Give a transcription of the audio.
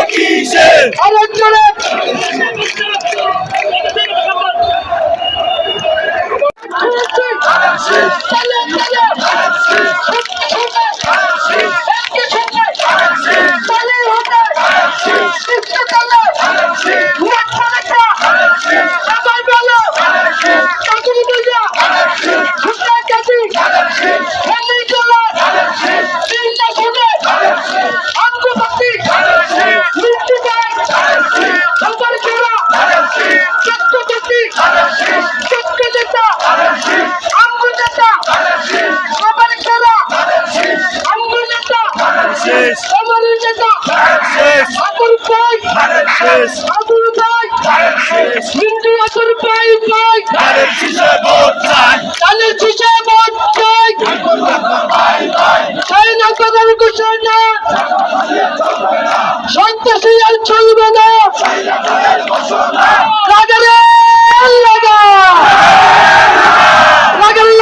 কিসের আরেকজনে শেষ শেষ শেষ হিন্দু আসর পাই পাই ধানের শীষে ভোট চাই তাহলে কিসে ভোট চাই চাই না কদম ঘোষণা সন্ত্রাসী আর চলবে না